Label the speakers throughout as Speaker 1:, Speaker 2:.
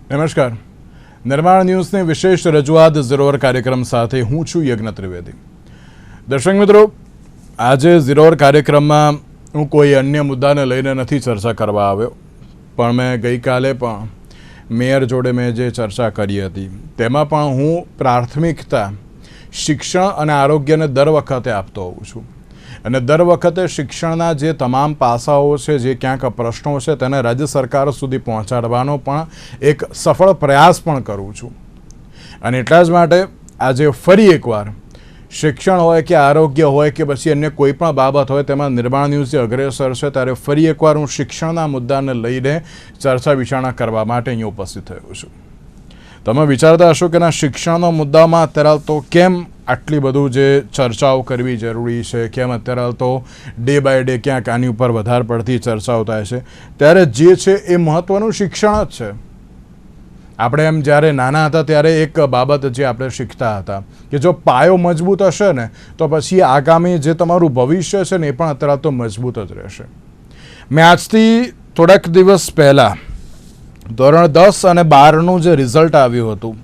Speaker 1: નમસ્કાર. નિર્માણ ન્યૂઝની વિશેષ રજૂઆત ઝીરોઅર કાર્યક્રમ સાથે હું છું યજ્ઞ ત્રિવેદી. દર્શક મિત્રો, આજે ઝીરોઅર કાર્યક્રમમાં હું કોઈ અન્ય મુદ્દાને લઈને નથી ચર્ચા કરવા આવ્યો, પણ મેં ગઈકાલે પણ મેયર જોડે મેં જે ચર્ચા કરી હતી તેમાં પણ હું પ્રાથમિકતા શિક્ષણ અને આરોગ્યને દર વખતે આપતો હોઉં છું. અને દર વખતે શિક્ષણના જે તમામ પાસાઓ છે, જે ક્યાંક પ્રશ્નો છે, તેને રાજ્ય સરકાર સુધી પહોંચાડવાનો પણ એક સફળ પ્રયાસ પણ કરું છું. અને એટલા જ માટે આજે ફરી એકવાર શિક્ષણ હોય કે આરોગ્ય હોય કે પછી અન્ય કોઈ પણ બાબત હોય, તેમાં નિર્માણ ન્યૂઝ જે અગ્રેસર છે, ત્યારે ફરી એકવાર હું શિક્ષણના મુદ્દાને લઈને ચર્ચા વિચારણા કરવા માટે અહીં ઉપસ્થિત થયો છું. તમે વિચારતા હશો કે ના, શિક્ષણનો મુદ્દામાં અત્યારે તો કેમ આટલી બધું જે ચર્ચાઓ કરવી જરૂરી છે, કેમ અત્યારે તો ડે બાય ડે ક્યાંક આની ઉપર વધારે પડતી ચર્ચાઓ થાય છે. ત્યારે જે છે એ મહત્ત્વનું શિક્ષણ જ છે. આપણે એમ જ્યારે નાના હતા ત્યારે એક બાબત જે આપણે શીખતા હતા કે જો પાયો મજબૂત હશે ને તો પછી આગામી જે તમારું ભવિષ્ય છે ને એ પણ અત્યારે તો મજબૂત જ રહેશે. મેં આજથી થોડાક દિવસ પહેલાં ધોરણ 10 અને 12નું જે રિઝલ્ટ આવ્યું હતું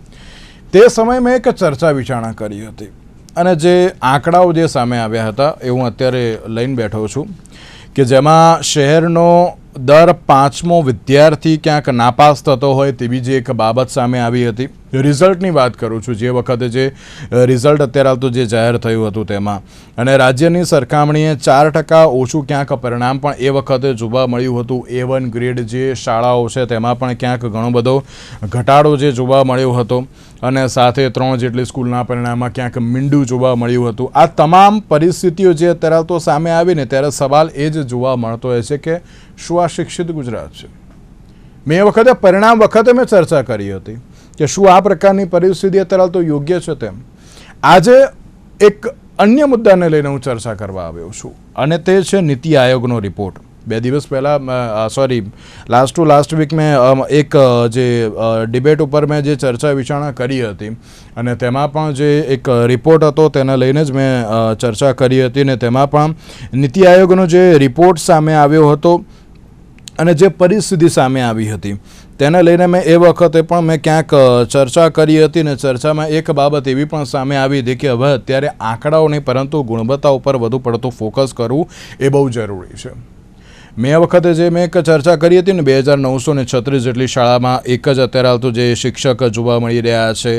Speaker 1: તે સમયે મેં એક ચર્ચા વિચારણા કરી હતી, અને જે આંકડાઓ જે સામે આવ્યા હતા એ હું અત્યારે લઈને બેઠો છું કે જેમાં શહેરનો દર 5મો વિદ્યાર્થી ક્યાંક નાપાસ થતો હોય તેવી જે એક બાબત સામે આવી હતી. રિઝલ્ટની વાત કરું છું, જે વખતે જે રિઝલ્ટ અત્યારે આવતું જે જાહેર થયું હતું તેમાં, અને રાજ્યની સરખામણીએ 4% ઓછું ક્યાંક પરિણામ પણ એ વખતે જોવા મળ્યું હતું. A1 ગ્રેડ જે શાળાઓ છે તેમાં પણ ક્યાંક ઘણો બધો ઘટાડો જે જોવા મળ્યો હતો, અને સાથે 3 જેટલી સ્કૂલના પરિણામમાં ક્યાંક મીંડું જોવા મળ્યું હતું. આ તમામ પરિસ્થિતિઓ જે અત્યારે તો સામે આવીને ત્યારે સવાલ એ જ જોવા મળતો હોય છે કે શું આ શિક્ષિત ગુજરાત છે? મેં એ વખતે પરિણામ વખતે મેં ચર્ચા કરી હતી કે શું આ પ્રકારની પરિસ્થિતિ અત્યારે તો યોગ્ય છે તેમ. આજે એક અન્ય મુદ્દાને લઈને હું ચર્ચા કરવા આવ્યો છું, અને તે છે નીતિ આયોગનો રિપોર્ટ. 2 દિવસ પહેલાં લાસ્ટ ટુ લાસ્ટ વીક મેં એક જે ડિબેટ ઉપર મેં જે ચર્ચા વિચારણા કરી હતી, અને તેમાં પણ જે એક રિપોર્ટ હતો તેને લઈને જ મેં ચર્ચા કરી હતી, ને તેમાં પણ નીતિ આયોગનો જે રિપોર્ટ સામે આવ્યો હતો અને જે પરિસ્થિતિ સામે આવી હતી તેને લઈને મેં એ વખતે પણ મેં ક્યાંક ચર્ચા કરી હતી, ને ચર્ચામાં એક બાબત એવી પણ સામે આવી હતી કે હવે અત્યારે આંકડાઓ નહીં પરંતુ ગુણવત્તા ઉપર વધુ પડતું ફોકસ કરવું એ બહુ જરૂરી છે. મેં આ વખતે જે મેં એક ચર્ચા કરી હતી ને, 2936 જેટલી શાળામાં એક જ અત્યારે હાલ જે શિક્ષક જોવા મળી રહ્યા છે.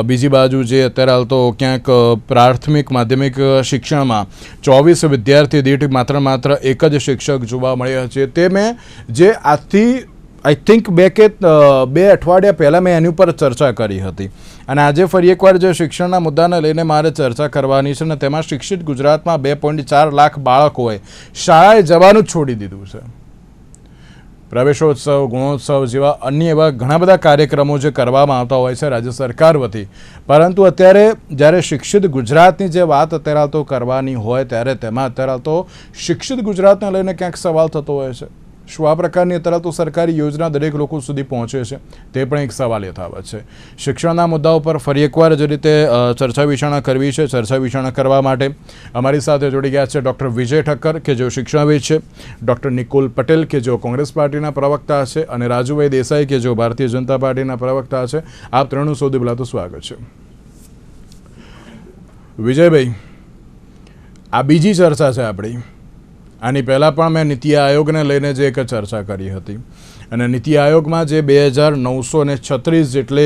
Speaker 1: બીજી બાજુ જે અત્યારે હાલ તો ક્યાંક પ્રાથમિક માધ્યમિક શિક્ષણમાં 24 વિદ્યાર્થી દીઠ માત્ર એક જ શિક્ષક જોવા મળ્યા છે. તે મેં જે આજથી આઈ થિંક 2 અઠવાડિયા પહેલાં મેં એની ઉપર ચર્ચા કરી હતી, અને આજે ફરી એકવાર જે શિક્ષણના મુદ્દાને લઈને મારે ચર્ચા કરવાની છે, ને તેમાં શિક્ષિત ગુજરાતમાં 2.4 લાખ બાળકોએ શાળાએ જવાનું જ છોડી દીધું છે. પ્રવેશોત્સવ, ગુણોત્સવ જેવા અન્ય એવા ઘણા બધા કાર્યક્રમો જે કરવામાં આવતા હોય છે રાજ્ય સરકાર વતી, પરંતુ અત્યારે જ્યારે શિક્ષિત ગુજરાતની જે વાત અત્યારે તો કરવાની હોય ત્યારે તેમાં અત્યારે તો શિક્ષિત ગુજરાતને લઈને ક્યાંક સવાલ થતો હોય છે. શું આ પ્રકારની અત્યારે તો સરકારી યોજના દરેક લોકો સુધી પહોંચે છે? તે પણ એક સવાલ યથાવત છે. શિક્ષણના મુદ્દા ઉપર ફરી એકવાર જે રીતે ચર્ચા વિચારણા કરવી છે, ચર્ચા વિચારણા કરવા માટે અમારી સાથે જોડી ગયા છે ડૉક્ટર વિજય ઠક્કર કે જેઓ શિક્ષણવિદ છે, ડૉક્ટર નિકુલ પટેલ કે જેઓ કોંગ્રેસ પાર્ટીના પ્રવક્તા છે, અને રાજુભાઈ દેસાઈ કે જેઓ ભારતીય જનતા પાર્ટીના પ્રવક્તા છે. આપ ત્રણનું સૌથી પહેલાં તો સ્વાગત છે. વિજયભાઈ, આ બીજી ચર્ચા છે આપણી. આની પહેલાં પણ મેં નીતિ આયોગને લઈને જે એક ચર્ચા કરી હતી, અને નીતિ આયોગમાં જે 2936 જેટલે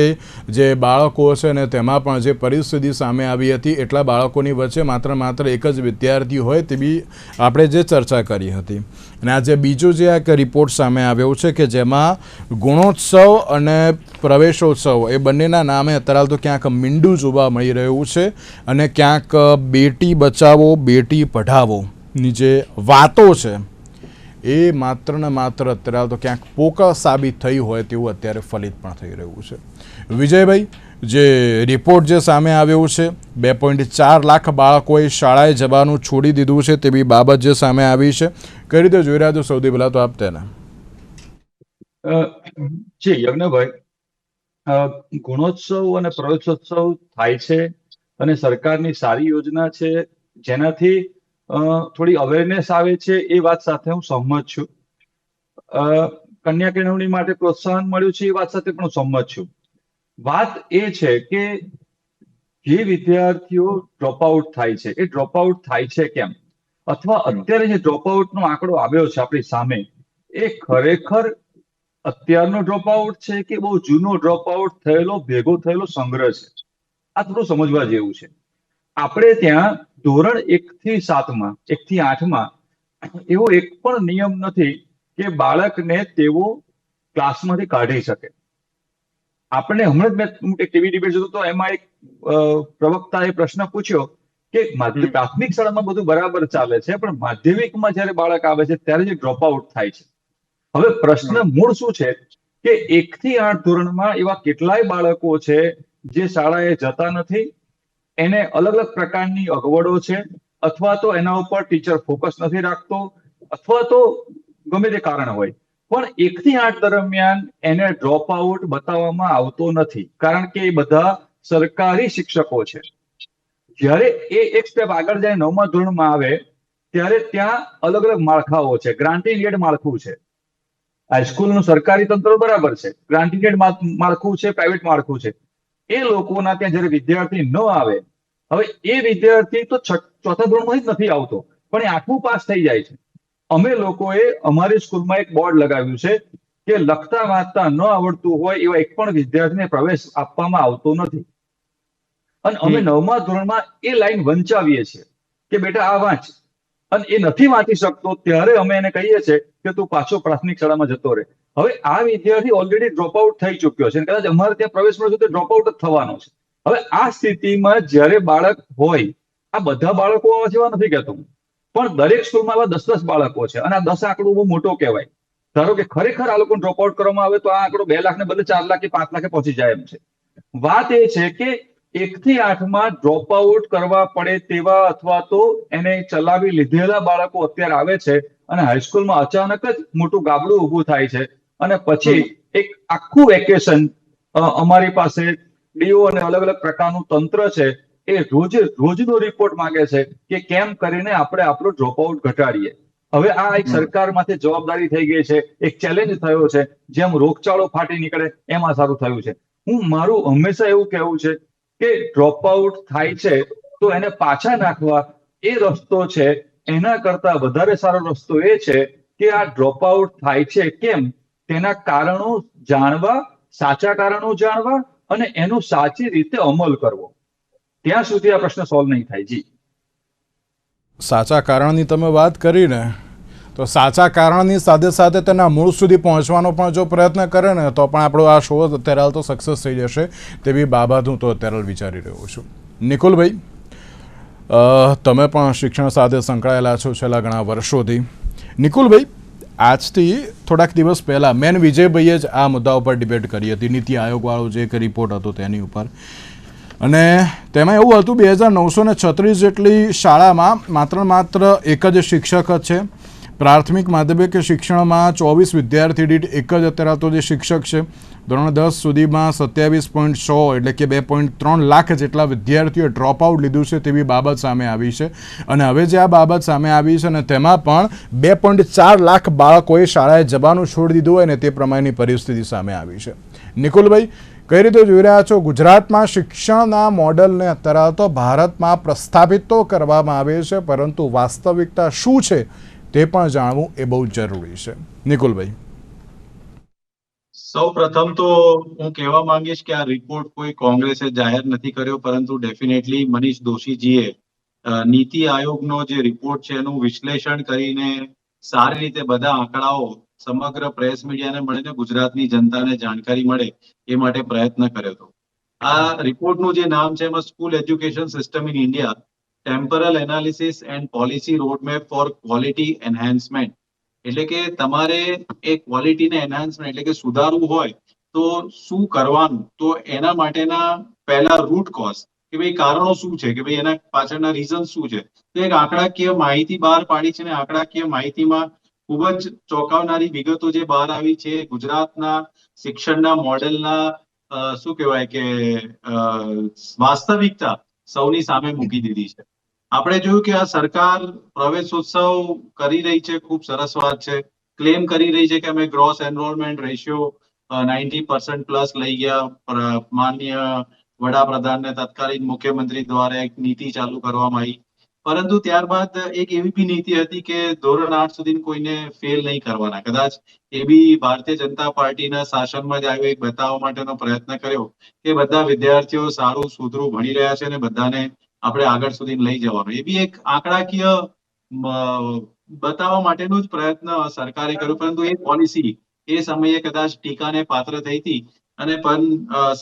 Speaker 1: જે બાળકો છે ને તેમાં પણ જે પરિસ્થિતિ સામે આવી હતી, એટલા બાળકોની વચ્ચે માત્ર એક જ વિદ્યાર્થી હોય તેવી આપણે જે ચર્ચા કરી હતી. અને આજે બીજો જે એક રિપોર્ટ સામે આવ્યો છે કે જેમાં ગુણોત્સવ અને પ્રવેશોત્સવ એ બંનેના નામે અત્યારે તો ક્યાંક મીંડું જોવા મળી રહ્યું છે, અને ક્યાંક બેટી બચાવો બેટી પઢાવો ની જે વાતો છે એ માત્ર ને માત્ર અત્યારે તો ક્યાંક પોકળ સાબિત થઈ હોય તેવું અત્યારે ફલિત પણ થઈ રહ્યું છે. વિજયભાઈ, જે રિપોર્ટ જે સામે આવ્યો છે, 2.4 લાખ બાળકોએ શાળાએ જવાનું છોડી દીધું છે તેવી બાબત જે સામે આવી છે, કઈ રીતે જોઈ રહ્યા છો? સૌથી પહેલા તો આપ તેને.
Speaker 2: જી યજ્ઞભાઈ, ગુણોત્સવ અને પ્રવેશોત્સવ થાય છે અને સરકારની સારી યોજના છે, જેનાથી થોડી અવેરનેસ આવે છે, એ વાત સાથે હું સહમત છું. કન્યા કેળવણી માટે પ્રોત્સાહન મળ્યું છે, એ વાત સાથે પણ હું સંમત છું. વાત એ છે કે જે વિદ્યાર્થીઓ ડ્રોપ આઉટ થાય છે, એ ડ્રોપ આઉટ થાય છે કેમ, અથવા અત્યારે જે ડ્રોપ આઉટ નો આંકડો આવ્યો છે આપણી સામે, એ ખરેખર અત્યારનો ડ્રોપ આઉટ છે કે બહુ જૂનો ડ્રોપ આઉટ થયેલો ભેગો થયેલો સંગ્રહ છે? આ થોડું સમજવા જેવું છે. આપણે ત્યાં ધોરણ 1 થી 7માં 1 થી 8માં એવો એક પણ નિયમ નથી કે બાળકને તેઓ ક્લાસમાંથી કાઢી શકે. આપણે હમણાં જ મેં એક ટીવી ડિબેટ જોતો તો એમાં એક પ્રવક્તાએ પ્રશ્ન પૂછ્યો કે પ્રાથમિક શાળામાં બધું બરાબર ચાલે છે, પણ માધ્યમિકમાં જયારે બાળક આવે છે ત્યારે જે ડ્રોપ આઉટ થાય છે. હવે પ્રશ્ન મૂળ શું છે કે 1 થી 8 ધોરણમાં એવા કેટલાય બાળકો છે જે શાળાએ જતા નથી, એને અલગ અલગ પ્રકારની અગવડો છે, અથવા તો એના ઉપર ટીચર ફોકસ નથી રાખતો, અથવા તો ગમે તે કારણ હોય, પણ 1 થી 8 દરમિયાન એને ડ્રોપ આઉટ બતાવવામાં આવતો નથી, કારણ કે એ બધા સરકારી શિક્ષકો છે. જ્યારે એ એક સ્ટેપ આગળ જાય 9મા ધોરણમાં આવે ત્યારે ત્યાં અલગ અલગ માળખાઓ છે. ગ્રાન્ટીડ માળખું છે, હાઈસ્કૂલનું સરકારી તંત્ર બરાબર છે, ગ્રાન્ટીડ માળખું છે, પ્રાઇવેટ માળખું છે. એ લોકોના ત્યાં જયારે વિદ્યાર્થી ન આવે, હવે એ વિદ્યાર્થી તો ચોથા ધોરણમાં જ નથી આવતો, પણ એ 8મું પાસ થઈ જાય છે. અમે લોકોએ અમારી સ્કૂલમાં એક બોર્ડ લગાવ્યું છે કે લખતા વાંચતા ન આવડતું હોય એવા એક પણ વિદ્યાર્થીને પ્રવેશ આપવામાં આવતો નથી. અને અમે 9મા ધોરણમાં એ લાઈન વંચાવીએ છીએ કે બેટા આ વાંચ, અને એ નથી વાંચી શકતો ત્યારે અમે એને કહીએ છીએ કે તું પાછો પ્રાથમિક શાળામાં જતો રહે. હવે આ વિદ્યાર્થી ઓલરેડી ડ્રોપ આઉટ થઈ ચુક્યો છે, કદાચ અમારે ત્યાં પ્રવેશ મળશે તો ડ્રોપ આઉટ જ થવાનો છે. હવે આ સ્થિતિમાં જ્યારે બાળક હોય, આ બધા બાળકો જેવા નથી કહેતો, પણ દરેક સ્કૂલમાં આવા 10-10 બાળકો છે, અને આ 10 આંકડો બહુ મોટો કહેવાય. ધારો કે ખરેખર આ લોકો ડ્રોપ આઉટ કરવામાં આવે તો આ આંકડો 2 લાખ ને બદલે 4 લાખ કે 5 લાખે પહોંચી જાય એમ છે. વાત એ છે કે 1 થી 8માં ડ્રોપ આઉટ કરવા પડે તેવા અથવા તો એને ચલાવી લીધેલા બાળકો અત્યારે આવે છે, અને હાઈસ્કૂલમાં અચાનક જ મોટું ગાબડું ઊભું થાય છે, અને પછી એક આખું વેકેશન અમારી પાસે ડીઓ અને અલગ અલગ પ્રકારનું તંત્ર છે, એ રોજનો રિપોર્ટ માંગે છે કે કેમ કરીને આપણે આપણો ડ્રોપ આઉટ ઘટાડીએ. હવે આ એક સરકાર માથે જવાબદારી થઈ ગઈ છે, એક ચેલેન્જ થયો છે. જેમ રોગચાળો ફાટી નીકળે એમ આ સારું થયું છે. મારું હંમેશા એવું કહેવું છે કે ડ્રોપ આઉટ થાય છે તો એને પાછા નાખવા એ રસ્તો છે, એના કરતા વધારે સારો રસ્તો એ છે કે આ ડ્રોપ આઉટ થાય છે કેમ, તેના કારણો જાણવા, સાચા કારણો જાણવા, અને એનો સાચી રીતે અમલ કરવો. ત્યાં સુધી આ પ્રશ્ન સોલ્વ નહીં થાય. જી,
Speaker 1: સાચા કારણની તમે વાત કરીને, તો સાચા કારણની સાથે સાથે તેના મૂળ સુધી પહોંચવાનો પણ જો પ્રયત્ન કરે ને તો પણ આપણો આ શો અત્યારે હાલ તો સક્સેસ થઈ જશે તેવી બાબત હું તો અત્યારે વિચારી રહ્યો છું. નિકુલભાઈ, તમે પણ શિક્ષણ સાથે સંકળાયેલા છો છેલ્લા ઘણા વર્ષોથી. નિકુલભાઈ, આજથી થોડાક દિવસ પહેલાં મેન વિજયભાઈએ જ આ મુદ્દા ઉપર ડિબેટ કરી હતી, નીતિ આયોગવાળો જે એક રિપોર્ટ હતો તેની ઉપર, અને તેમાં એવું હતું 2936 જેટલી શાળામાં માત્ર એક જ શિક્ષક જ છે. પ્રાથમિક માધ્યમિક શિક્ષણમાં 24 વિદ્યાર્થી દીઠ એક જ અત્યારે તો જે શિક્ષક છે. ધોરણ 10 સુધીમાં 27.6 એટલે કે 2.3 લાખ જેટલા વિદ્યાર્થીઓએ ડ્રોપ આઉટ લીધું છે તેવી બાબત સામે આવી છે. અને હવે જે આ બાબત સામે આવી છે, અને તેમાં પણ 2.4 લાખ બાળકોએ શાળાએ જવાનું છોડી દીધું હોય ને તે પ્રમાણેની પરિસ્થિતિ સામે આવી છે. નિકુલભાઈ, કઈ રીતે જોઈ રહ્યા છો ગુજરાતમાં શિક્ષણના મોડલને અત્યારે તો ભારતમાં પ્રસ્થાપિત તો કરવામાં આવે છે, પરંતુ વાસ્તવિકતા શું છે તે પણ જાણવું એ બહુ જરૂરી છે. નિકુલભાઈ,
Speaker 3: સૌ પ્રથમ તો હું કહેવા માંગીશ કે આ રિપોર્ટ કોઈ કોંગ્રેસે જાહેર નથી કર્યો, પરંતુ ડેફિનેટલી મનીષ દોશીજીએ નીતિ આયોગનો જે રિપોર્ટ છે એનું વિશ્લેષણ કરીને સારી રીતે બધા આંકડાઓ સમગ્ર પ્રેસ મીડિયાને મળીને ગુજરાતની જનતાને જાણકારી મળે એ માટે પ્રયત્ન કર્યો હતો. આ રિપોર્ટનું જે નામ છે એમાં school education system in India temporal analysis and policy roadmap for quality enhancement, એટલે કે તમારે એ ક્વોલિટીને એન્હાન્સમેન્ટ એટલે કે સુધારવું હોય તો શું કરવાનું, તો એના માટેના પહેલા રૂટ કોઝ કે ભાઈ કારણો શું છે, કે ભાઈ એના પાછળના રીઝન શું છે, તો એક આંકડાકીય માહિતી બહાર પાડી છે. અને આંકડાકીય માહિતીમાં ખૂબ જ ચોંકાવનારી વિગતો જે બહાર આવી છે ગુજરાતના શિક્ષણના મોડેલના શું કહેવાય કે વાસ્તવિકતા સૌની સામે મૂકી દીધી છે. આપણે જોયું કે આ સરકાર પ્રવેશોત્સવ કરી રહી છે, ખૂબ સરસ વાત છે. ક્લેમ કરી રહી છે કે અમે ગ્રોસ એનરોલમેન્ટ રેશિયો 90% પ્લસ લઈ ગયા. માનનીય વડાપ્રધાનને તત્કાલીન મુખ્યમંત્રી દ્વારા એક નીતિ ચાલુ કરવામાં આવી, પરંતુ ત્યારબાદ એક એવી બી નીતિ હતી કે ધોરણ 8 સુધી કોઈને ફેલ નહીં કરવાના. કદાચ એ બી ભારતીય જનતા પાર્ટીના શાસનમાં જ આવ્યો એક બતાવવા માટેનો પ્રયત્ન કર્યો કે બધા વિદ્યાર્થીઓ સારું સુધરું ભણી રહ્યા છે અને બધાને આપણે આગળ સુધી લઈ જવાનું. એ બી એક આંકડાકીય બતાવવા માટેનો જ પ્રયત્ન સરકારે કર્યો, પરંતુ એ પોલિસી એ સમયે કદાચ ટીકાને પાત્ર થઈ હતી અને પણ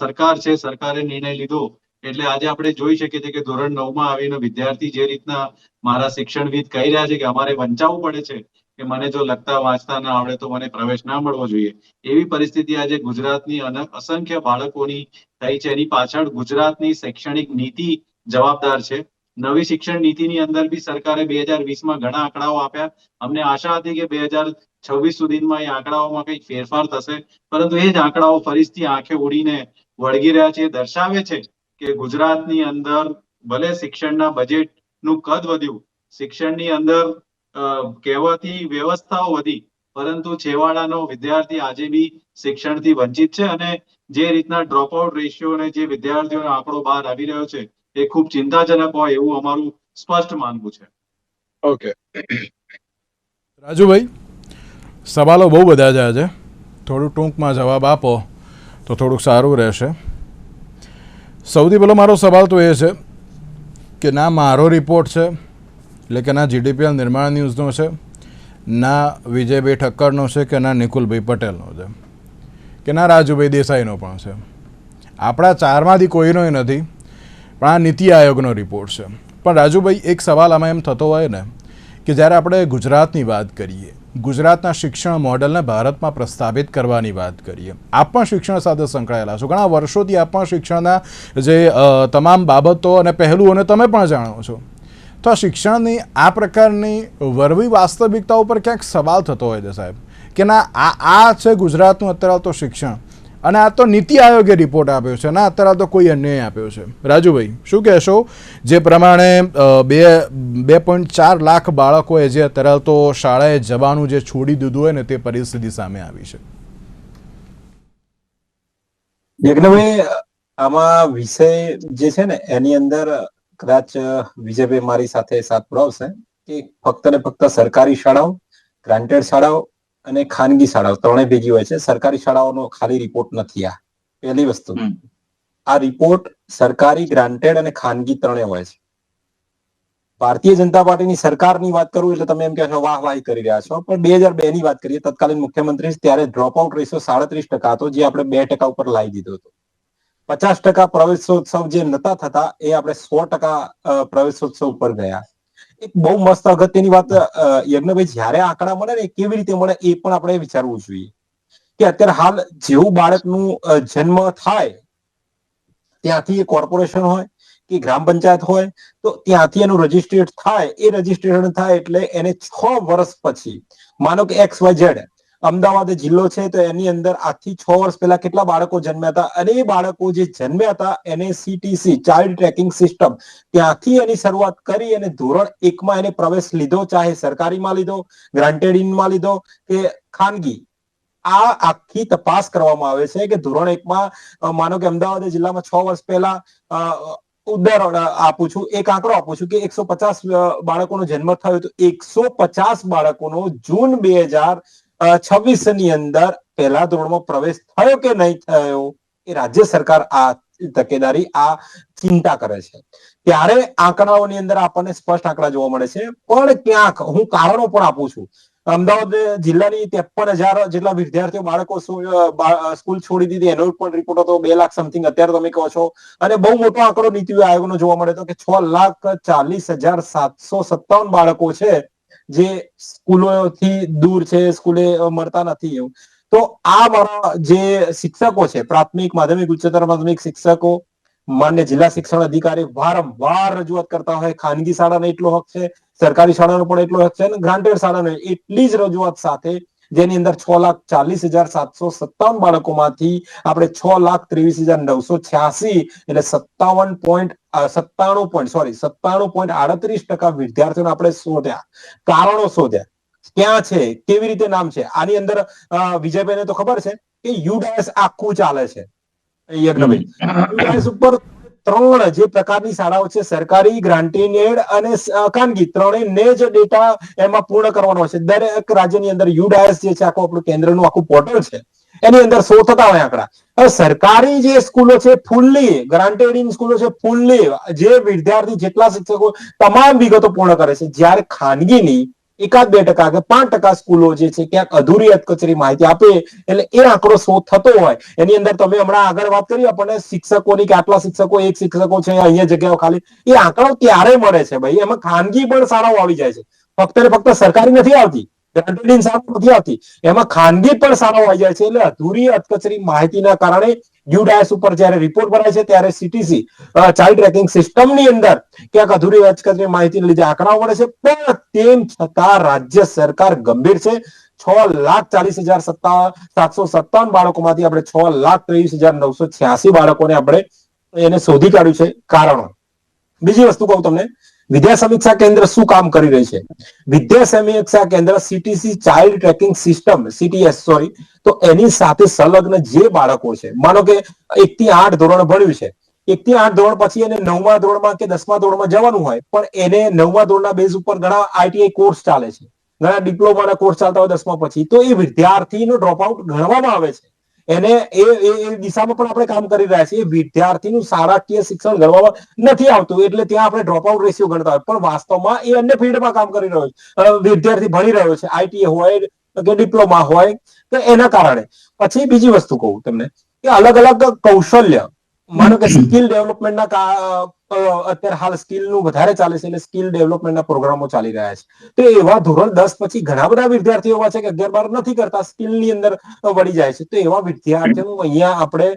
Speaker 3: સરકારે નિર્ણય લીધો. એટલે આજે આપણે જોઈ શકીએ છીએ કે ધોરણ 9માં આવીને વિદ્યાર્થી જે રીતના મારા શિક્ષણવિદ કહી રહ્યા છે કે અમારે વંચાવવું પડે છે કે મને જો લખતા વાંચતા ના આવડે તો મને પ્રવેશ ના મળવો જોઈએ, એવી પરિસ્થિતિ આજે ગુજરાતની અસંખ્ય બાળકોની થઈ છે. એની પાછળ ગુજરાતની શૈક્ષણિક નીતિ જવાબદાર છે. નવી શિક્ષણ નીતિની અંદર બી સરકારે 2020માં ઘણા આંકડાઓ આપ્યા. અમને આશા હતી કે 2026 સુધીમાં એ આંકડાઓમાં કંઈક ફેરફાર થશે, પરંતુ એ જ આંકડાઓ ફરીથી આંખે ઉડીને વળગી રહ્યા છે. દર્શાવે છે કે ગુજરાતની અંદર ભલે શિક્ષણના બજેટનું કદ વધ્યું, શિક્ષણની અંદર કહેવાતી વ્યવસ્થાઓ વધી, પરંતુ છેવાડાનો વિદ્યાર્થી આજે બી શિક્ષણથી વંચિત છે. અને જે રીતના ડ્રોપઆઉટ રેશિયો અને જે વિદ્યાર્થીઓનો આંકડો બહાર આવી રહ્યો છે એ ખૂબ ચિંતાજનક હોય એવું અમારું સ્પષ્ટ માનવું છે.
Speaker 1: ઓકે રાજુભાઈ, સવાલો બહુ બધા છે આજે, થોડું ટૂંકમાં જવાબ આપો તો થોડુંક સારું રહેશે. સૌથી પહેલો મારો સવાલ તો એ છે કે ના મારો રિપોર્ટ છે, એટલે કે ના GDPL નિર્માણ ન્યૂઝનો છે, ના વિજયભાઈ ઠક્કરનો છે, કે ના નિકુલભાઈ પટેલનો છે, કે ના રાજુભાઈ દેસાઈનો પણ છે. આપણા ચારમાંથી કોઈનો નથી, પણ આ નીતિ આયોગનો રિપોર્ટ છે. પણ રાજુભાઈ, એક સવાલ આમાં એમ થતો હોય ને કે જ્યારે આપણે ગુજરાતની વાત કરીએ, ગુજરાતના શિક્ષણ મોડલને ભારતમાં પ્રસ્થાપિત કરવાની વાત કરીએ, આપ પણ શિક્ષણ સાથે સંકળાયેલા છો, ઘણા વર્ષોથી આપ પણ શિક્ષણના જે તમામ બાબતો અને પહેલુઓને તમે પણ જાણો છો, તો આ શિક્ષણની આ પ્રકારની વરવી વાસ્તવિકતા ઉપર ક્યાંક સવાલ થતો હોય છે સાહેબ, કે ના આ છે ગુજરાતનું અત્યારે તો શિક્ષણ, અને આ તો નીતિ આયોગે રિપોર્ટ આપ્યો છે, ના અત્યારે તો કોઈ અન્યએ આપ્યો છે. રાજુભાઈ, શું કહેશો જે પ્રમાણે 2.4 લાખ બાળકોએ જે અત્યારે તો શાળાએ જવાનું જે છોડી દીધું હોય ને તે પરિસ્થિતિ સામે આવી છે?
Speaker 4: યજ્ઞભાઈ, આમાં વિષય જે છે ને એની અંદર કદાચ વિજયભાઈ મારી સાથે સાથ પુરાવશે કે ફક્ત ને ફક્ત સરકારી શાળાઓ, ગ્રાન્ટેડ શાળાઓ અને ખાનગી શાળાઓ ત્રણેય ભેગી હોય છે. સરકારી શાળાઓનો ખાલી રિપોર્ટ નથી. આ પહેલી વસ્તુ. આ રિપોર્ટ સરકારી, ગ્રાન્ટેડ અને ખાનગી ત્રણેય હોય છે. ભારતીય જનતા પાર્ટીની સરકારની વાત કરું એટલે તમે એમ કહેશો વાહવાહી કરી રહ્યા છો, પણ 2002 ની વાત કરીએ, તત્કાલીન મુખ્યમંત્રી ત્યારે ડ્રોપઆઉટ રેશિયો 37% હતો, જે આપણે 2% ઉપર લાવી દીધો હતો. 50% પ્રવેશોત્સવ જે નતા થતા એ આપણે 100% પ્રવેશોત્સવ ઉપર ગયા. એક બહુ મસ્ત અગત્યની વાત યજ્ઞભાઈ, જયારે આંકડા મળે ને કેવી રીતે મળે એ પણ આપણે વિચારવું જોઈએ કે અત્યારે હાલ જેવું બાળકનું જન્મ થાય ત્યાંથી એ કોર્પોરેશન હોય કે ગ્રામ પંચાયત હોય તો ત્યાંથી એનું રજીસ્ટ્રેટ થાય. એ રજીસ્ટ્રેશન થાય એટલે એને 6 વર્ષ પછી, માનો કે XYZ અમદાવાદ જિલ્લો છે તો એની અંદર આજથી 6 વર્ષ પહેલા કેટલા બાળકો જન્મ્યા હતા, અને એ બાળકો જે જન્મ્યા હતા એને CTC ચાઇલ્ડ ટ્રેકિંગ સિસ્ટમ ત્યાંથી એની શરૂઆત કરી અને ધોરણ 1માં એને પ્રવેશ લીધો, ચાહે સરકારીમાં લીધો, ગ્રાન્ટેડમાં લીધો કે ખાનગી. આ આખી તપાસ કરવામાં આવે છે કે ધોરણ 1માં માનો કે અમદાવાદ જિલ્લામાં 6 વર્ષ પહેલા ઉદાહરણ આપું છું, એક આંકડો આપું છું કે 150 બાળકોનો જન્મ થયો તો 150 બાળકોનો જૂન 2026 ની અંદર પહેલા ધોરણમાં પ્રવેશ થયો કે નહીં થયો એ રાજ્ય સરકાર આ તકેદારી, આ ચિંતા કરે છે. ત્યારે આંકડાઓની અંદર આપણને સ્પષ્ટ આંકડા જોવા મળે છે. પણ ક્યાંક હું કારણો પણ આપું છું. અમદાવાદ જિલ્લાની 53,000 જેટલા વિદ્યાર્થીઓ બાળકો સ્કૂલ છોડી દીધી, એનો પણ રિપોર્ટ હતો. 2 લાખ સમથિંગ અત્યારે તમે કહો છો, અને બહુ મોટો આંકડો નીતિ આયોગનો જોવા મળે તો કે 6,40,757 બાળકો છે જે સ્કૂલોથી દૂર છે, સ્કૂલે મળતા નથી. એવું તો આ મારા જે શિક્ષકો છે, પ્રાથમિક, માધ્યમિક, ઉચ્ચતર માધ્યમિક શિક્ષકો, માન્ય જિલ્લા શિક્ષણ અધિકારી વારંવાર રજૂઆત કરતા હોય, ખાનગી શાળાનો એટલો હક છે, સરકારી શાળાનો પણ એટલો હક છે, અને ગ્રાન્ટેડ શાળાનો એટલી જ રજૂઆત સાથે, જેની અંદર 6,40,757 બાળકોમાંથી આપણે 6,23,986 એટલે 97.38% વિદ્યાર્થીઓને આપણે શોધ્યા, કારણો શોધ્યા. ક્યાં છે, કેવી રીતે નામ છે. આની અંદર વિજયભાઈને તો ખબર છે કે યુડાયસ આખું ચાલે છે. યજ્ઞભાઈ, યુડાયસ ઉપર 3 જે પ્રકારની શાળાઓ છે, સરકારી, ગ્રાન્ટેડ અને ખાનગી, ત્રણેયને જ ડેટા એમાં પૂર્ણ કરવાનો છે. દરેક રાજ્યની અંદર યુડાયસ જે છે આખું આપણું કેન્દ્રનું આખું પોર્ટલ છે, એની અંદર શો થતા હોય આંકડા. હવે સરકારી જે સ્કૂલો છે ફૂલ્લી, ગ્રાન્ટેડ સ્કૂલો છે ફૂલ્લી, જે વિદ્યાર્થી જેટલા શિક્ષકો તમામ વિગતો પૂર્ણ કરે છે. જ્યારે ખાનગીની 1-2% કે 5% સ્કૂલો જે છે ક્યાંક અધૂરી કચેરી માહિતી આપે, એટલે એ આંકડો શો થતો હોય. એની અંદર તમે હમણાં આગળ વાત કરી આપણને શિક્ષકોની કે આટલા શિક્ષકો, 1 શિક્ષકો છે, અહીંયા જગ્યાઓ ખાલી, એ આંકડો ક્યારે મળે છે ભાઈ? એમાં ખાનગી પણ શાળાઓ આવી જાય છે, ફક્ત ને ફક્ત સરકારી નથી આવતી, ગ્રાન્ટેડ શાળાઓ નથી આવતી, એમાં ખાનગી પણ શાળાઓ આવી જાય છે. એટલે અધૂરી અધકચરી માહિતીના કારણે યુડાયસ ઉપર જ્યારે રિપોર્ટ ભરાય છે ત્યારે સીટીસી ચાઇલ્ડ ટ્રેકિંગ સિસ્ટમની અંદર ક્યાંક અધૂરી અધકચરી માહિતીને લીધે આંકડાઓ મળે છે. પણ તેમ છતાં રાજ્ય સરકાર ગંભીર છે. 6,40,757 બાળકોમાંથી આપણે 6,23,986 બાળકોને આપણે એને શોધી કાઢ્યું છે કારણો. બીજી વસ્તુ કહું તમને, વિદ્યા સમીક્ષા કેન્દ્ર શું કામ કરી રહી છે? Vidya Samiksha Kendra CTC child tracking system, CTS sorry, તો એની સાથે સંલગ્ન જે બાળકો છે, માનો કે 1 થી 8 ધોરણ ભણ્યું છે, 1 થી 8 ધોરણ પછી એને 9મા ધોરણમાં કે 10મા ધોરણમાં જવાનું હોય, પણ એને 9મા ધોરણના બેઝ ઉપર ઘણા આઈટીઆઈ કોર્સ ચાલે છે, ઘણા ડિપ્લોમાના કોર્સ ચાલતા હોય 10મા પછી, તો એ વિદ્યાર્થીનો ડ્રોપ આઉટ ગણવામાં આવે છે. એને એ દિશામાં પણ આપણે કામ કરી રહ્યા છીએ. એ વિદ્યાર્થીનું શાળાકીય શિક્ષણ ગણવામાં નથી આવતું, એટલે ત્યાં આપણે ડ્રોપ આઉટ રેશિયો ગણતા હોય, પણ વાસ્તવમાં એ અન્ય ફિલ્ડમાં કામ કરી રહ્યો છે, વિદ્યાર્થી ભણી રહ્યો છે, આઈટીઆઈ હોય કે ડિપ્લોમા હોય, તો એના કારણે. પછી બીજી વસ્તુ કહું તમને કે અલગ અલગ કૌશલ્ય, માનો કે સ્કિલ ડેવલપમેન્ટના અત્યારે હાલ સ્કિલનું વધારે ચાલે છે, એટલે સ્કિલ ડેવલપમેન્ટના પ્રોગ્રામો ચાલી રહ્યા છે. તો એવા ધોરણ 10 પછી ઘણા બધા વિદ્યાર્થીઓ એવા છે કે 11-12 નથી કરતા, સ્કિલની અંદર વળી જાય છે. તો એવા વિદ્યાર્થીઓનું અહીંયા આપણે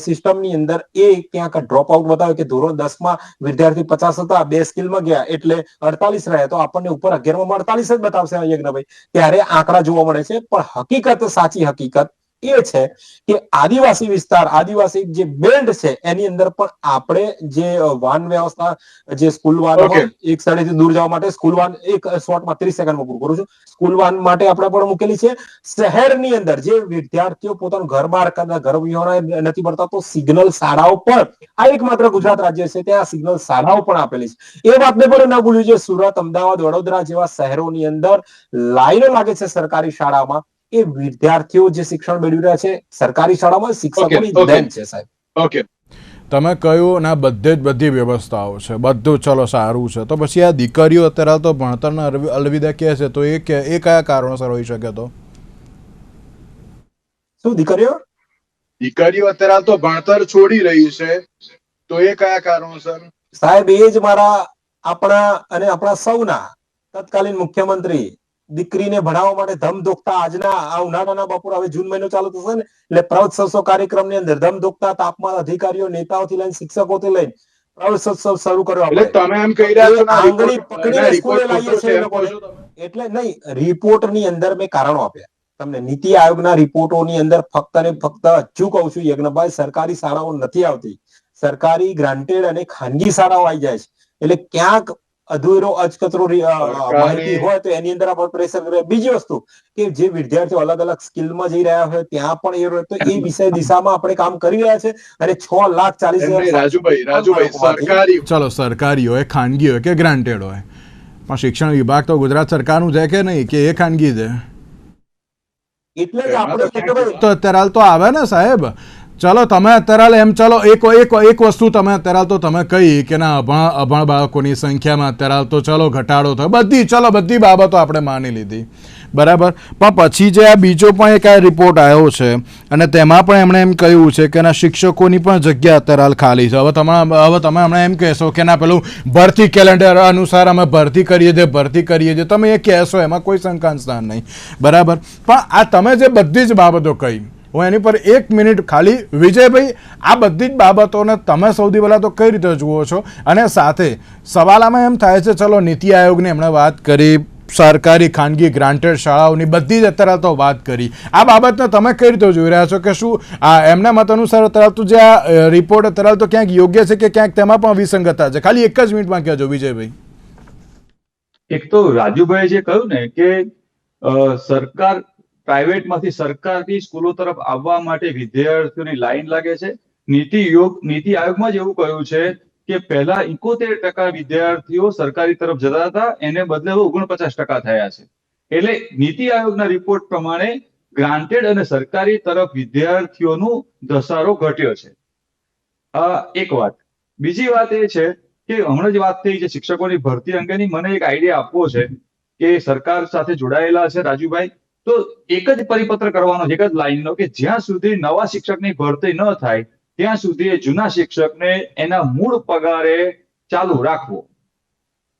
Speaker 4: સિસ્ટમની અંદર એ ક્યાંક ડ્રોપ આઉટ બતાવે કે ધોરણ 10માં વિદ્યાર્થી 50 હતા, 2 સ્કિલમાં ગયા એટલે 48 રહ્યા, તો આપણને ઉપર 11માં 48 જ બતાવશે યજ્ઞભાઈ. ત્યારે આંકડા જોવા મળે છે. પણ હકીકત, સાચી હકીકત એ છે કે આદિવાસી વિસ્તાર, આદિવાસી જે બેલ્ટ છે એની અંદર પણ આપણે જે વાહન વ્યવસ્થા, જે સ્કૂલ વાન હોય, એક સ્થળેથી દૂર જવા માટે સ્કૂલ વાન, એક શોર્ટમાં 30 સેકન્ડમાં પૂરું કરું છું, સ્કૂલ વાન માટે આપણે પણ મૂકેલી છે. શહેરની અંદર જે વિદ્યાર્થીઓ પોતાનું ઘર બહાર કરતા, ઘર વિહોણા નથી પડતા, તો સિગ્નલ શાળાઓ પણ, આ એકમાત્ર ગુજરાત રાજ્ય છે ત્યાં સિગ્નલ શાળાઓ પણ આપેલી છે. એ વાતને પણ ન ભૂલ્યું છે. સુરત, અમદાવાદ, વડોદરા જેવા શહેરોની અંદર લાઈનો લાગે છે સરકારી શાળામાં. એ વિદ્યાર્થીઓ જે શિક્ષણ મેળવી રહ્યા છે સરકારી શાળામાં, શિક્ષકોની દેન છે સાહેબ.
Speaker 1: ઓકે, તમે કહ્યું ના બધી વ્યવસ્થાઓ છે, બધું ચલો સારું છે, તો પછી આ દીકરીઓ અત્યારે તો ભણતરના અલવિદા કહે છે, તો એ કયા કારણોસર હોઈ શકે? તો
Speaker 4: શું દીકરીઓ
Speaker 1: અત્યારે તો ભણતર છોડી રહી છે, તો એ કયા કારણોસર?
Speaker 4: સાહેબ, એ જ મારા, આપણા અને આપણા સૌના તત્કાલીન મુખ્યમંત્રી દીકરીને ભણાવવા માટે ધમધોકતા, આજના આ ઉનાળાના બપોર, હવે જૂન મહિનો ચાલુ થશે ને, એટલે પ્રવેશોત્સવ કાર્યક્રમની અંદર ધમધોકતા તાપમાન અધિકારીઓ, નેતાઓથી લઈને શિક્ષકોથી લઈને પ્રવેશોત્સવ શરૂ કર્યો.
Speaker 1: એટલે તમે એમ કહી રહ્યા છો
Speaker 4: આંગળી પકડીને સ્કૂલે લાવીએ છીએ એટલે નહીં. રિપોર્ટની અંદર મેં કારણો આપ્યા તમને. નીતિ આયોગના રિપોર્ટોની અંદર ફક્ત ને ફક્ત હજુ કહું છું યજ્ઞભાઈ, સરકારી શાળાઓ નથી આવતી, સરકારી, ગ્રાન્ટેડ અને ખાનગી શાળાઓ આવી જાય છે. એટલે ક્યાંક અધૂરો અચકચરો માહિતી હોય તો એની અંદર આપણે પ્રેશર કરે. બીજી વસ્તુ કે જે વિદ્યાર્થીઓ અલગ અલગ સ્કિલમાં જઈ રહ્યા હોય ત્યાં પણ એ વિષય દિશામાં આપણે કામ કરી રહ્યા છે. અને 6,40,000
Speaker 1: રાજુભાઈ, સરકારી, ચલો સરકારી હોય, ખાનગી હોય કે ગ્રાન્ટેડ હોય, પણ શિક્ષણ વિભાગ તો ગુજરાત સરકારનું છે કે નહીં, કે એ ખાનગી છે?
Speaker 4: એટલે જ આપણે
Speaker 1: તો અત્યારે તો આવે ને સાહેબ. ચલો તમે અત્યારે એમ, ચલો એક વસ્તુ તમે અત્યારે તો તમે કહી કે ના અભણ બાળકોની સંખ્યામાં અત્યારે તો ચલો ઘટાડો થયો, બધી બાબતો આપણે માની લીધી, બરાબર. પણ પછી જે આ બીજો પણ એક આ રિપોર્ટ આવ્યો છે અને તેમાં પણ એમણે એમ કહ્યું છે કે ના શિક્ષકોની પણ જગ્યા અત્યારે ખાલી છે. હવે તમે હમણાં એમ કહેશો કે ના પેલું ભરતી કેલેન્ડર અનુસાર અમે ભરતી કરીએ છીએ, તમે એ કહેશો, એમાં કોઈ શંકાનું સ્થાન નહીં, બરાબર. પણ આ તમે જે બધી જ બાબતો કહી, હું એની પર 1 મિનિટ ખાલી, વિજયભાઈ, આ બધી જ બાબતોને તમે સૌથી પહેલાં તો કઈ રીતે જુઓ છો? અને સાથે સવાલ આમાં એમ થાય છે, ચલો નીતિ આયોગની એમણે વાત કરી, સરકારી, ખાનગી, ગ્રાન્ટેડ શાળાઓની બધી જ અત્યારે તો વાત કરી, આ બાબતને તમે કઈ રીતે જોઈ રહ્યા છો? કે શું એમના મત અનુસાર અત્યારે તો જે આ રિપોર્ટ અત્યારે તો ક્યાંક યોગ્ય છે કે ક્યાંક તેમાં પણ વિસંગતતા છે? ખાલી 1 જ મિનિટમાં કહેજો વિજયભાઈ.
Speaker 2: એક તો રાજુભાઈ જે કહ્યું ને કે સરકાર પ્રાઇવેટમાંથી સરકારી સ્કૂલો તરફ આવવા માટે વિદ્યાર્થીઓની લાઈન લાગે છે. નીતિ આયોગમાં જ એવું કહ્યું છે કે પહેલા 71% વિદ્યાર્થીઓ સરકારી તરફ જતા હતા, એને બદલે 49% થયા છે. એટલે નીતિ આયોગના રિપોર્ટ પ્રમાણે ગ્રાન્ટેડ અને સરકારી તરફ વિદ્યાર્થીઓનું ધસારો ઘટ્યો છે. એક વાત. બીજી વાત એ છે કે હમણાં જ વાત થઈ છે શિક્ષકોની ભરતી અંગેની. મને એક આઈડિયા આપવો છે કે સરકાર સાથે જોડાયેલા છે રાજુભાઈ, તો એક જ પરિપત્ર કરવાનો છે, એક જ લાઈનનો, કે જ્યાં સુધી નવા શિક્ષકની ભરતી ન થાય ત્યાં સુધી જૂના શિક્ષકને એના મૂળ પગારે ચાલુ રાખવો.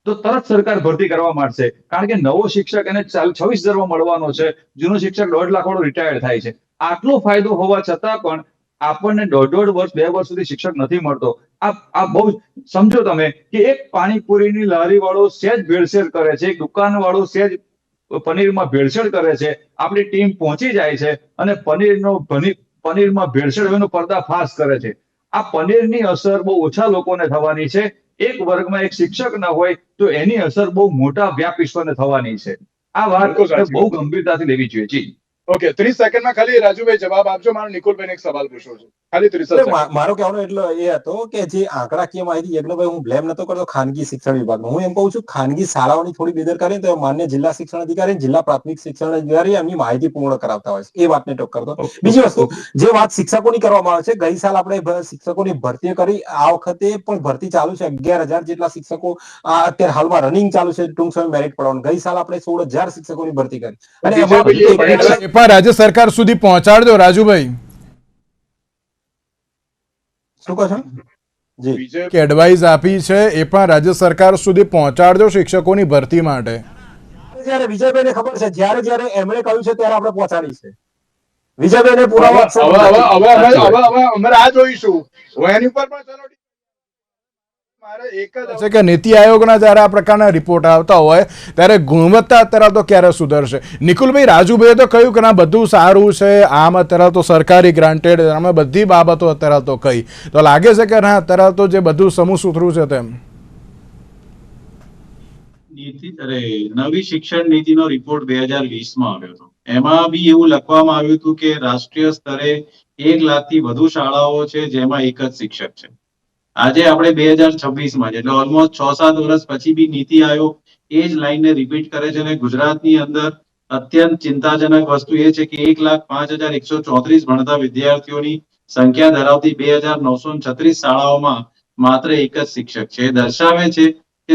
Speaker 2: તો તરત સરકાર ભરતી કરવા માંડશે. કારણ કે નવો શિક્ષક એને 26,000 મળવાનો છે, જૂનો શિક્ષક 1.5 લાખ વાળો રિટાયર્ડ થાય છે. આટલો ફાયદો હોવા છતાં પણ આપણને 1.5 વર્ષ 2 વર્ષ સુધી શિક્ષક નથી મળતો. આ બહુ સમજો તમે કે એક પાણીપુરીની લારી વાળો સહેજ ભેળસેળ કરે છે, એક દુકાન વાળો સહેજ પનીરમાં ભેળસેળ કરે છે, આપણી ટીમ પહોંચી જાય છે અને પનીરમાં ભેળસેળ હોવાનો પર્દાફાશ કરે છે. આ પનીરની અસર બહુ ઓછા લોકોને થવાની છે. એક વર્ગમાં એક શિક્ષક ના હોય તો એની અસર બહુ મોટા વ્યાપ વિશ્વને થવાની છે. આ વાત બહુ ગંભીરતાથી લેવી જોઈએ. જી
Speaker 1: ઓકે, 30 સેકન્ડમાં ખાલી રાજુભાઈ જવાબ આપજો. મારો નિકુલભાઈને એક સવાલ પૂછવો છે, ખાલી 30 સેકન્ડ.
Speaker 4: મારો કહેવાનો એટલો એ હતો કે જે આંકડાકીય માહિતી, યજ્ઞભાઈ હું બ્લેમ નતો કરતો ખાનગી શિક્ષણ વિભાગનો. હું એમ કહું છું ખાનગી શાળાઓની થોડી બેદરકારી તો માન્ય જિલ્લા શિક્ષણ અધિકારી, જિલ્લા પ્રાથમિક શિક્ષણ અધિકારી એમની માહિતી પૂર્ણ કરાવતા હોય છે, એ વાતને ટોક કરતો. બીજી વસ્તુ, જે વાત શિક્ષકોની કરવામાં આવે છે, ગઈ સાલ આપણે શિક્ષકોની ભરતી કરી, આ વખતે પણ ભરતી ચાલુ છે. 11,000 જેટલા શિક્ષકો અત્યારે હાલમાં રનિંગ ચાલુ છે, ટૂંક સમય મેરિટ પડવાનું. ગઈ સાલ આપણે 16,000 શિક્ષકોની ભરતી કરી અને
Speaker 1: એ પણ રાજ્ય સરકાર સુધી પહોંચાડજો રાજુભાઈ.
Speaker 4: શું કહો છો? જી,
Speaker 1: કે એડવાઇસ આપી છે એ પણ રાજ્ય સરકાર સુધી પહોંચાડજો શિક્ષકોની ભરતી માટે.
Speaker 4: જ્યારે વિજયભાઈને ખબર છે, જ્યારે એમણે કહ્યું છે ત્યારે આપણે પહોંચાડી છે. વિજયભાઈને પુરાવા
Speaker 1: અમે રાહ જોઈશું એની પર પણ. ચલો, મારે એક જ છે કે નીતિ આયોગના જ્યારે આ પ્રકારના રિપોર્ટ આવતા હોય ત્યારે ગુણવત્તા અત્યારે તો ક્યારે સુધરશે? નિકુલભાઈ, રાજુભાઈએ તો કહ્યું કે ના બધું સારું છે, આમ અત્યારે તો સરકારી ગ્રાન્ટેડ, અમે બધી બાબતો અત્યારે તો કહી, તો લાગે છે કે ના અત્યારે તો જે બધું સમૂહ સુથરું છે તેમ?
Speaker 3: નવી શિક્ષણ નીતિનો રિપોર્ટ 2020માં આવ્યો હતો. એમાં બી એવું લખવામાં આવ્યું હતું કે રાષ્ટ્રીય સ્તરે 1 લાખથી વધુ શાળાઓ છે જેમાં એક જ શિક્ષક છે. આજે આપણે 2026માં એટલે ઓલમોસ્ટ 6-7 વર્ષ પછી બી નીતિ આયોગ એ જ લાઈનને રિપીટ કરે છે. અને ગુજરાતની અંદર અત્યંત ચિંતાજનક વસ્તુ એ છે કે 1,05,134 ભણતા વિદ્યાર્થીઓની સંખ્યા ધરાવતી 2,936 શાળાઓમાં માત્ર એક જ શિક્ષક છે. એ દર્શાવે છે કે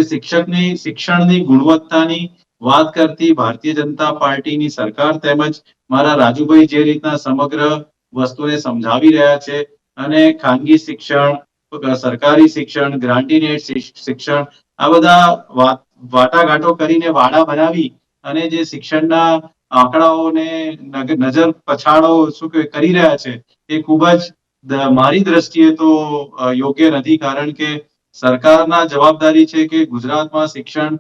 Speaker 3: શિક્ષણની ગુણવત્તાની વાત કરતી ભારતીય જનતા પાર્ટીની સરકાર તેમજ મારા રાજુભાઈ જે રીતના સમગ્ર વસ્તુને સમજાવી રહ્યા છે અને ખાનગી શિક્ષણ, સરકારી શિક્ષણ, ગ્રાન્ટીનેટ શિક્ષણ, આ બધા વાટાઘાટો કરીને વાડા બનાવી અને જે શિક્ષણના આંકડાઓને નજર પછાડો કરી રહ્યા છે એ ખૂબ જ મારી દ્રષ્ટિએ તો યોગ્ય નથી. કારણ કે સરકારના જવાબદારી છે કે ગુજરાતમાં શિક્ષણ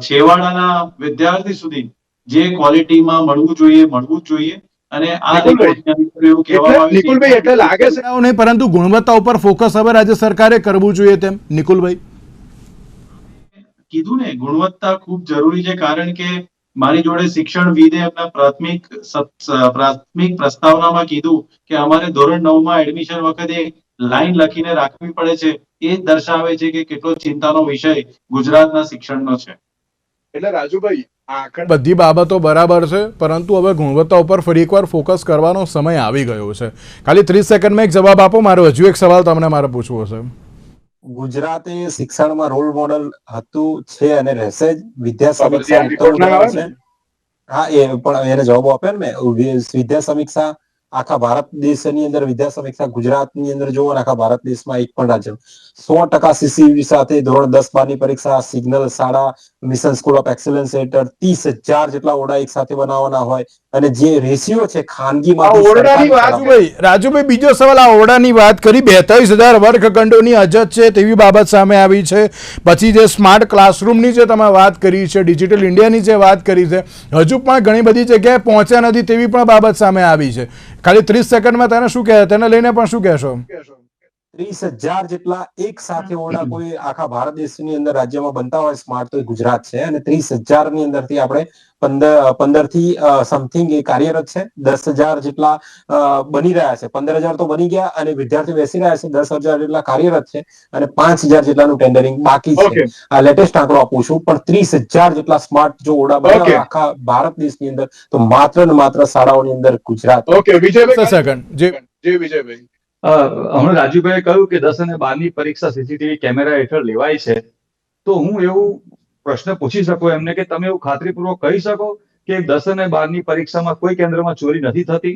Speaker 3: છેવાડાના વિદ્યાર્થી સુધી જે ક્વોલિટીમાં મળવું જ જોઈએ. અને આ એવું કહેવામાં આવ્યું
Speaker 1: નિકુલભાઈ, એટલે લાગે છે નહીં, પરંતુ ગુણવત્તા ઉપર ફોકસ હવે રાજ્ય સરકારે કરવું જોઈએ તેમ. નિકુલભાઈ
Speaker 3: કીધું ને, ગુણવત્તા ખૂબ જરૂરી છે. કારણ કે મારી જોડે શિક્ષણવિદે એમના પ્રાથમિક પ્રસ્તાવનામાં કીધું કે અમારે ધોરણ 9માં એડમિશન વખતે લાઈન લખીને રાખવી પડે છે. એ જ દર્શાવે છે કે કેટલો ચિંતાનો વિષય ગુજરાતના શિક્ષણનો છે.
Speaker 1: એટલે રાજુભાઈ, બધી બાબતો બરાબર છે, પરંતુ હવે ગુણવત્તા ઉપર ફરી એકવાર ફોકસ કરવાનો સમય આવી ગયો છે. ખાલી 30 સેકન્ડમાં એક જવાબ આપો. મારો હજુ એક સવાલ તમને મારે પૂછવો છે.
Speaker 4: ગુજરાતે શિક્ષણમાં રોલ મોડલ હતું, છે અને રહેશે જ. વિદ્યા સમીક્ષા છે, હા, એ પણ એને જવાબ આપે ને. વિદ્યા સમીક્ષા આખા ભારત દેશની અંદર, વિદ્યા સમીક્ષા ગુજરાતની અંદર જોવો ને આખા ભારત દેશમાં એક પણ રાજ્ય 100% સીસીવી સાથે ધોરણ 10-12ની પરીક્ષા, સિગ્નલ શાળા, મિશન સ્કૂલ ઓફ એક્સલન્સ હેઠળ 30,000 જેટલા ઓરડા એક સાથે બનાવવાના હોય અને જે રેશિયો છે ખાનગીમાં.
Speaker 1: રાજુભાઈ, બીજો સવાલ, આ ઓરડાની વાત કરી, 42,000 વર્ગખંડોની અછત છે તેવી બાબત સામે આવી છે. પછી જે સ્માર્ટ ક્લાસરૂમની જે તમે વાત કરી છે, ડિજિટલ ઇન્ડિયાની જે વાત કરી છે, હજુ પણ ઘણી બધી જગ્યાએ પહોંચ્યા નથી તેવી પણ બાબત સામે આવી છે. ખાલી 30 સેકન્ડમાં તેને શું કહે, તેને લઈને પણ શું કહેશો?
Speaker 4: 30,000 જેટલા એક સાથે ઓરડા કોઈ આખા ભારત દેશની અંદર રાજ્યમાં બનતા હોય સ્માર્ટ તો એ ગુજરાત છે, અને 30,000 ની અંદરથી આપણે 15 થી સમથિંગ એ કાર્યરત છે. 10,000 જેટલા બની રહ્યા છે, 15,000 તો બની ગયા અને વિદ્યાર્થીઓ બેસી રહ્યા છે. 10,000 જેટલા કાર્યરત છે અને 5,000 જેટલાનું ટેન્ડરિંગ બાકી છે. આ લેટેસ્ટ આંકડો આપું છું, પણ 30,000 જેટલા સ્માર્ટ જો ઓરડા બન્યા આખા ભારત દેશની અંદર તો માત્ર ને માત્ર શાળાઓની અંદર ગુજરાત.
Speaker 1: વિજયભાઈ
Speaker 2: હમણાં રાજુભાઈએ કહ્યું કે 10 અને 12 ની પરીક્ષા સીસીટીવી કેમેરા હેઠળ લેવાય છે, તો હું એવું પ્રશ્ન પૂછી શકું એમને કે તમે એવું ખાતરીપૂર્વક કહી શકો કે 10 અને 12 ની પરીક્ષામાં કોઈ કેન્દ્રમાં ચોરી નથી થતી?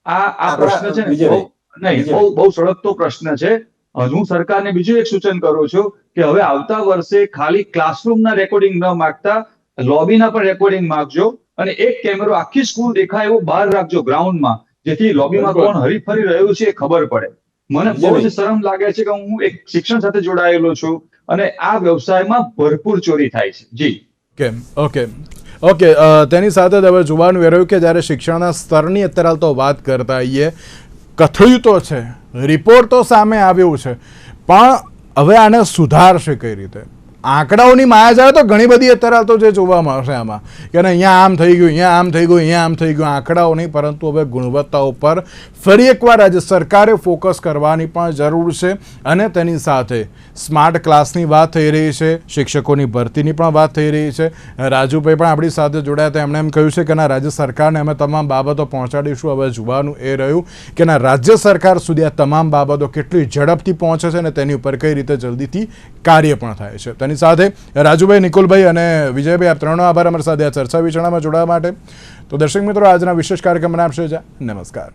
Speaker 2: આ પ્રશ્ન છે ને બહુ સળગતો પ્રશ્ન છે. હું સરકારને બીજું એક સૂચન કરું છું કે હવે આવતા વર્ષે ખાલી ક્લાસરૂમના રેકોર્ડિંગ ન માંગતા લોબીના પણ રેકોર્ડિંગ માંગજો, અને એક કેમેરો આખી સ્કૂલ દેખાય એવું બહાર રાખજો ગ્રાઉન્ડમાં, જેથી લોબીમાં કોણ હરીફરી રહ્યું છે એ ખબર પડે. મને બહુ જ શરમ લાગે છે કે હું એક શિક્ષણ સાથે જોડાયેલો છું અને આ વ્યવસાયમાં ભરપૂર ચોરી થાય છે. જી
Speaker 1: ઓકે તેની સાથે હવે જોવાનું એ રહ્યું કે જ્યારે શિક્ષણના સ્તરની અત્યારે તો વાત કરતા આવીએ, કથળ્યું તો છે, રિપોર્ટ તો સામે આવ્યું છે, પણ હવે આને સુધારશે કઈ રીતે? આંકડાઓની માયાજાળ તો ઘણી બધી અત્યારે તો જે જોવા મળશે આમાં કે અહીંયા આમ થઈ ગયું, અહીંયા આમ થઈ ગયું, અહીંયા આમ થઈ ગયું, આંકડાઓ નહીં, પરંતુ હવે ગુણવત્તા ઉપર ફરી એકવાર આજે સરકારે ફોકસ કરવાની પણ જરૂર છે. અને તેની સાથે સ્માર્ટ ક્લાસની વાત થઈ રહી છે, શિક્ષકોની ભરતીની પણ વાત થઈ રહી છે. રાજુભાઈ પણ આપણી સાથે જોડાયા હતા, એમણે એમ કહ્યું છે કે ના રાજ્ય સરકારને અમે તમામ બાબતો પહોંચાડીશું. હવે જોવાનું એ રહ્યું કે ના રાજ્ય સરકાર સુધી આ તમામ બાબતો કેટલી ઝડપથી પહોંચે છે અને તેની ઉપર કઈ રીતે જલ્દીથી કાર્ય પણ થાય છે. તેની સાથે રાજુભાઈ, નિકુલભાઈ અને વિજયભાઈ, આપ ત્રણનો આભાર અમારી સાથે આ ચર્ચા વિચારણામાં જોડાવા માટે. તો દર્શક મિત્રો, આજના વિશેષ કાર્યક્રમને આપશે. નમસ્કાર.